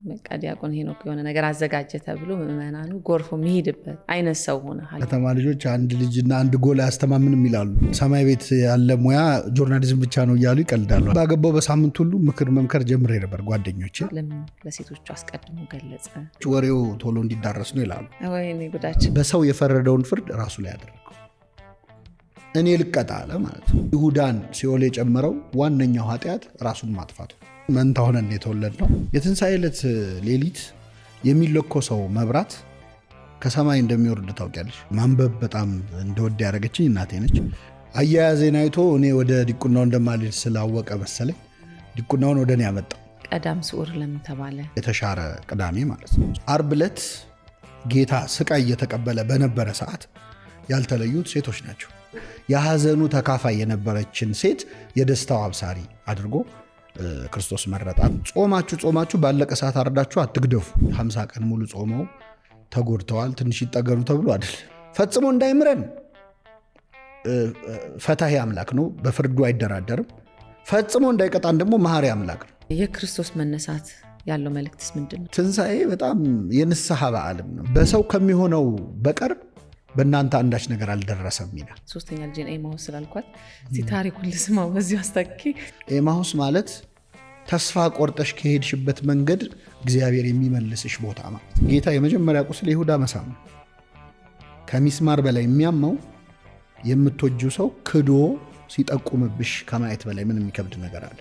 በቃ ዲያቆን ሄኖክ የሆነ ነገር አዘጋጀ ተብሎ ምዕመናኑ ጎርፎ የሚሄድበት አይነት ሰው ሆነ። ከተማ ልጆች አንድ ልጅና አንድ ጎል አያስተማምንም ይላሉ። ሰማይ ቤት ያለ ሙያ ጆርናሊዝም ብቻ ነው እያሉ ይቀልዳሉ። ባገባው በሳምንት ሁሉ ምክር መምከር ጀምሬ ነበር ጓደኞቼ። ለምን ለሴቶቹ አስቀድሞ ገለጸ? ወሬው ቶሎ እንዲዳረስ ነው ይላሉ። ወይኔ ጉዳችን። በሰው የፈረደውን ፍርድ ራሱ ላይ ያደረገው እኔ ልቀጣ አለ ማለት ነው። ይሁዳን ሲኦል የጨመረው ዋነኛው ኃጢአት ራሱን ማጥፋቱ። መንታ ሆነን የተወለድነው የትንሣኤ ዕለት ሌሊት የሚለኮሰው መብራት ከሰማይ እንደሚወርድ ታውቂያለሽ። ማንበብ በጣም እንደወድ ያደረገችኝ እናቴ ነች። አያያዜን አይቶ እኔ ወደ ዲቁናው እንደማልሄድ ስላወቀ መሰለኝ ዲቁናውን ወደ እኔ ያመጣው። ቀዳም ስዑር ለምን ተባለ? የተሻረ ቅዳሜ ማለት ነው። ዓርብ ዕለት ጌታ ስቃይ እየተቀበለ በነበረ ሰዓት ያልተለዩት ሴቶች ናቸው። የሐዘኑ ተካፋይ የነበረችን ሴት የደስታው አብሳሪ አድርጎ ክርስቶስ መረጣት። ጾማችሁ ባለቀ ሰዓት አርዳችሁ አትግደፉ። 50 ቀን ሙሉ ጾመው ተጎድተዋል፣ ትንሽ ይጠገኑ ተብሎ አይደል። ፈጽሞ እንዳይምረን ፈታሄ አምላክ ነው፣ በፍርዱ አይደራደርም። ፈጽሞ እንዳይቀጣን ደግሞ መሐሪ አምላክ ነው። የክርስቶስ መነሳት ያለው መልእክትስ ምንድን ነው? ትንሣኤ በጣም የንስሐ በዓልም ነው። በሰው ከሚሆነው በቀር በእናንተ አንዳች ነገር አልደረሰም ይላል። ሶስተኛ ልጅን ኤማሁስ ስላልኳት ታሪኩን ልስማው በዚሁ አስታኪ። ኤማሁስ ማለት ተስፋ ቆርጠሽ ከሄድሽበት መንገድ እግዚአብሔር የሚመልስሽ ቦታ ማለት። ጌታ የመጀመሪያ ቁስል ይሁዳ መሳም ነው። ከሚስማር በላይ የሚያመው የምትወጂው ሰው ክዶ ሲጠቁምብሽ ከማየት በላይ ምን የሚከብድ ነገር አለ?